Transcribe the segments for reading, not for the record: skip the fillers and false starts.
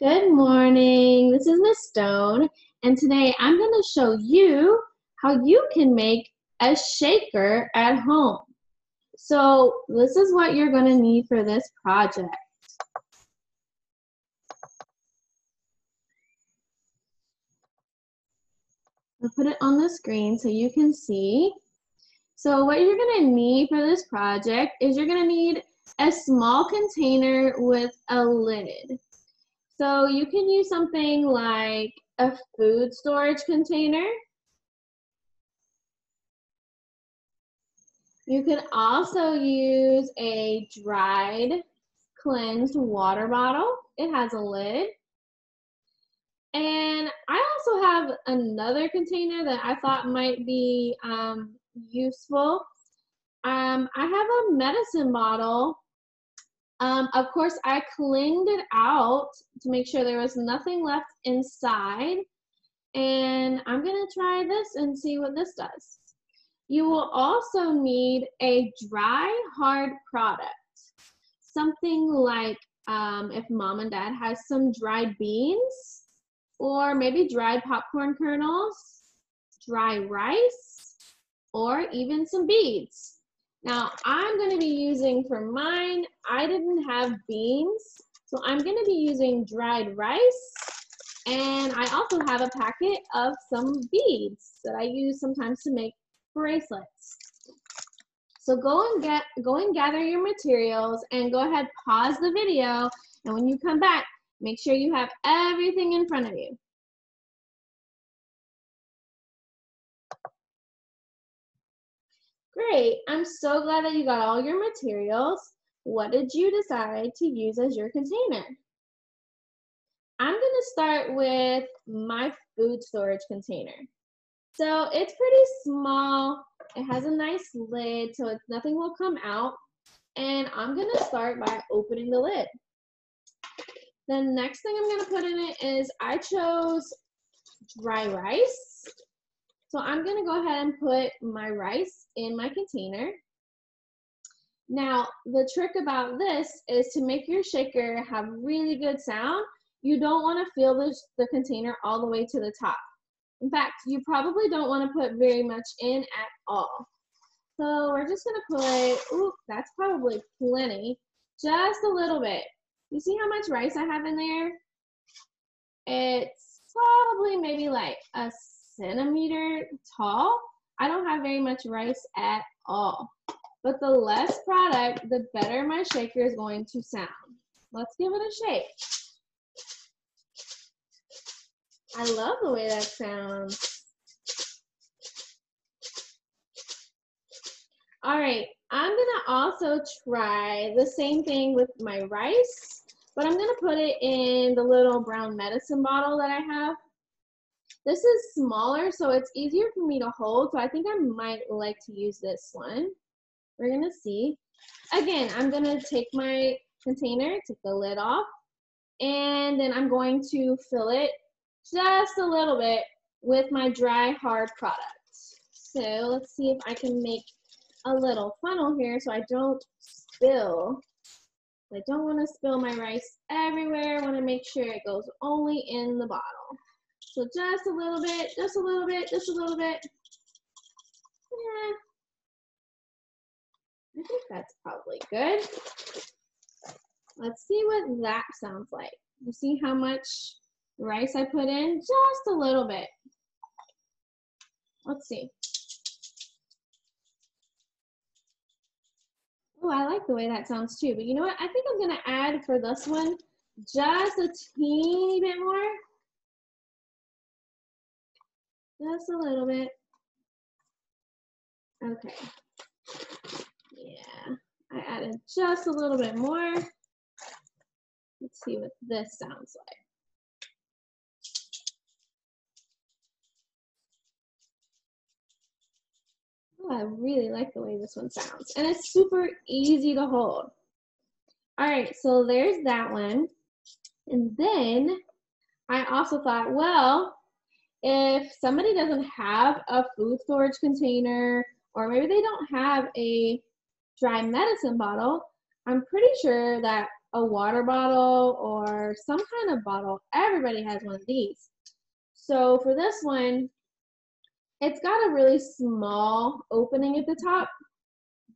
Good morning. This is Miss Stone, and today I'm going to show you how you can make a shaker at home. So this is what you're going to need for this project. I'll put it on the screen so you can see. So what you're going to need for this project is you're going to need a small container with a lid. So you can use something like a food storage container. You can also use a dried, cleansed water bottle. It has a lid. And I also have another container that I thought might be useful. I have a medicine bottle. Of course, I cleaned it out to make sure there was nothing left inside. And I'm going to try this and see what this does. You will also need a dry, hard product. Something like if mom and dad has some dried beans, or maybe dried popcorn kernels, dry rice, or even some beads. Now, I'm going to be using for mine, I didn't have beans, so I'm going to be using dried rice, and I also have a packet of some beads that I use sometimes to make bracelets. So go and gather your materials and go ahead, pause the video, and when you come back, make sure you have everything in front of you. Great, I'm so glad that you got all your materials. What did you decide to use as your container? I'm gonna start with my food storage container. So it's pretty small. It has a nice lid, so nothing will come out. And I'm gonna start by opening the lid. The next thing I'm gonna put in it is I chose dry rice. So I'm gonna go ahead and put my rice in my container. Now, the trick about this is to make your shaker have really good sound. You don't wanna fill the container all the way to the top. In fact, you probably don't want to put very much in at all. So we're just going to put, ooh, that's probably plenty, just a little bit. You see how much rice I have in there? It's probably maybe like a centimeter tall. I don't have very much rice at all. But the less product, the better my shaker is going to sound. Let's give it a shake. I love the way that sounds. All right, I'm gonna also try the same thing with my rice, but I'm gonna put it in the little brown medicine bottle that I have. This is smaller, so it's easier for me to hold, so I think I might like to use this one. We're gonna see. Again, I'm gonna take my container, take the lid off, and then I'm going to fill it just a little bit with my dry, hard product. So let's see if I can make a little funnel here so I don't spill. I don't want to spill my rice everywhere. I want to make sure it goes only in the bottle. So just a little bit, just a little bit, just a little bit. Yeah. I think that's probably good. Let's see what that sounds like. You see how much rice I put in? Just a little bit. Let's see. Oh, I like the way that sounds too. But you know what? I think I'm going to add for this one just a teeny bit more. Just a little bit. Okay. Yeah, I added just a little bit more. Let's see what this sounds like. Oh, I really like the way this one sounds. And it's super easy to hold. All right, so there's that one. And then I also thought, well, if somebody doesn't have a food storage container, or maybe they don't have a dry medicine bottle, I'm pretty sure that a water bottle or some kind of bottle. Everybody has one of these. So for this one, it's got a really small opening at the top.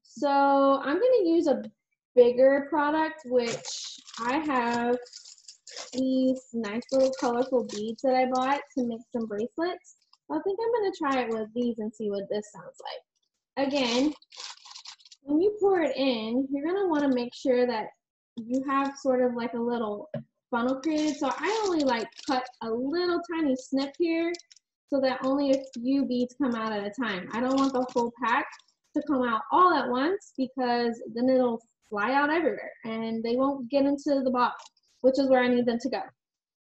So I'm going to use a bigger product, which I have these nice little colorful beads that I bought to make some bracelets. I think I'm going to try it with these and see what this sounds like. Again, when you pour it in, you're going to want to make sure that you have sort of like a little funnel created. So I only like cut a little tiny snip here so that only a few beads come out at a time. I don't want the whole pack to come out all at once because then it'll fly out everywhere and they won't get into the bottle, which is where I need them to go.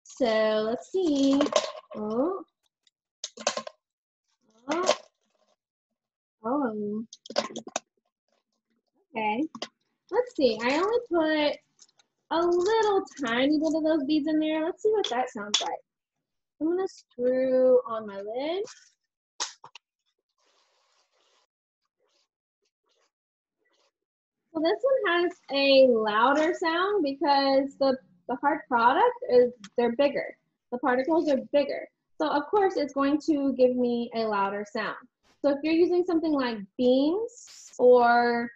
So let's see. Oh. Oh. Oh. Okay. Let's see. I only put a little tiny bit of those beads in there. Let's see what that sounds like. I'm going to screw on my lid. So this one has a louder sound because the hard product is, they're bigger. The particles are bigger. So of course it's going to give me a louder sound. So if you're using something like beans or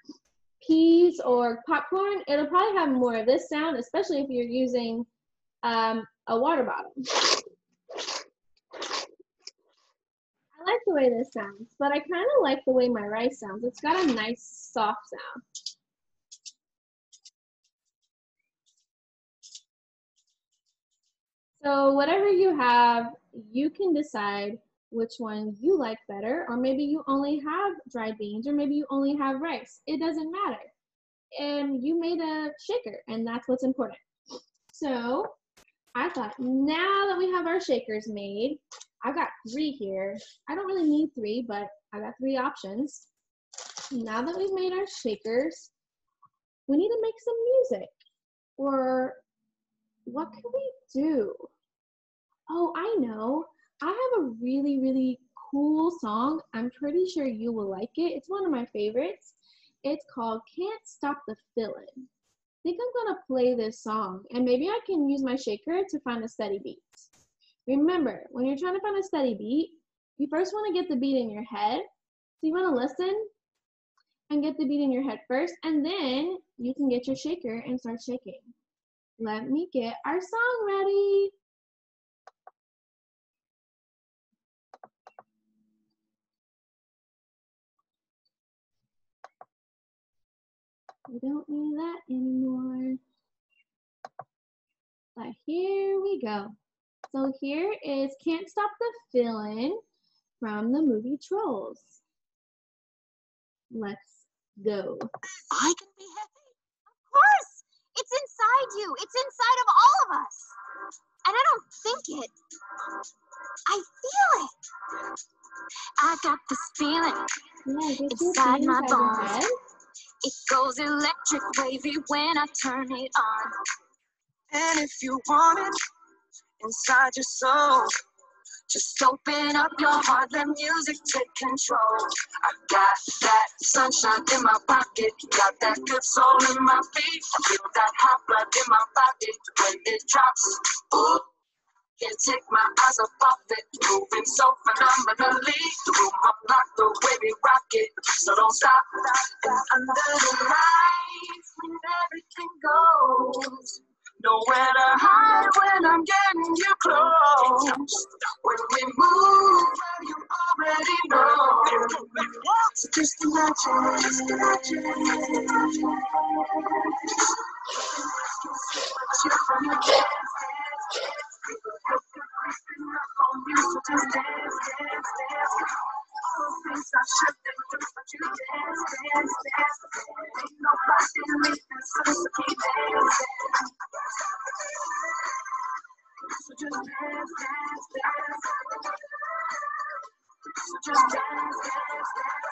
peas or popcorn, it'll probably have more of this sound, especially if you're using a water bottle. I like the way this sounds, but I kind of like the way my rice sounds. It's got a nice soft sound. So whatever you have, you can decide which one you like better, or maybe you only have dried beans, or maybe you only have rice. It doesn't matter. And you made a shaker, and that's what's important. So I thought, now that we have our shakers made, I've got 3 here. I don't really need 3, but I got 3 options. Now that we've made our shakers, we need to make some music. Or what can we do? Oh, I know. I have a really, really cool song. I'm pretty sure you will like it. It's one of my favorites. It's called Can't Stop the Feelin'. I think I'm going to play this song, and maybe I can use my shaker to find a steady beat. Remember, when you're trying to find a steady beat, you first want to get the beat in your head. So you want to listen and get the beat in your head first, and then you can get your shaker and start shaking. Let me get our song ready. We don't need that anymore. But here we go. So here is Can't Stop the Feelin' from the movie Trolls. Let's go. I can be happy. Of course! It's inside you. It's inside of all of us. And I don't think it. I feel it. I got this feeling inside my bones. It goes electric wavy when I turn it on. And if you want it inside your soul, Just open up your heart, let music take control. I got that sunshine in my pocket, got that good soul in my feet. I feel that hot blood in my body when it drops. Ooh, can't take my eyes off it, moving so phenomenally. The room up like the way we rock it, so don't stop. And under the lights, when everything goes, nowhere to hide when I'm getting you close. When we move, well, you already know. So just imagine. You dance, dance. So just dance, dance, dance. All the things I shouldn't do, but you dance, dance, dance. Ain't nobody leaving, so keep dancing. So just dance, dance, dance. So just dance, dance, dance.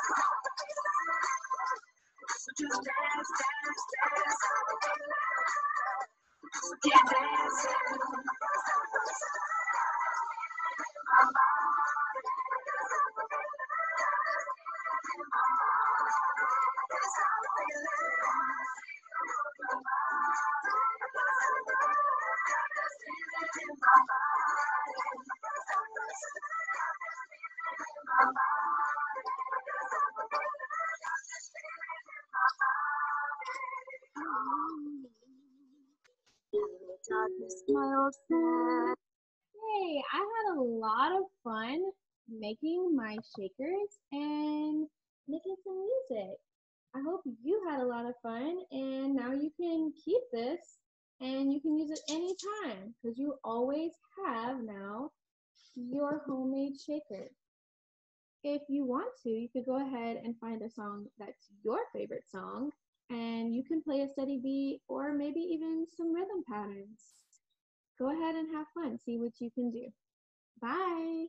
So just dance, dance, dance. So keep dancing. Darkness, my old friend. Hey, I had a lot of fun making my shakers and making some music. I hope you had a lot of fun, and now you can keep this and you can use it anytime because you always have now your homemade shaker. If you want to, you could go ahead and find a song that's your favorite song, and you can play a steady beat or maybe even some rhythm patterns. Go ahead and have fun. See what you can do. Bye.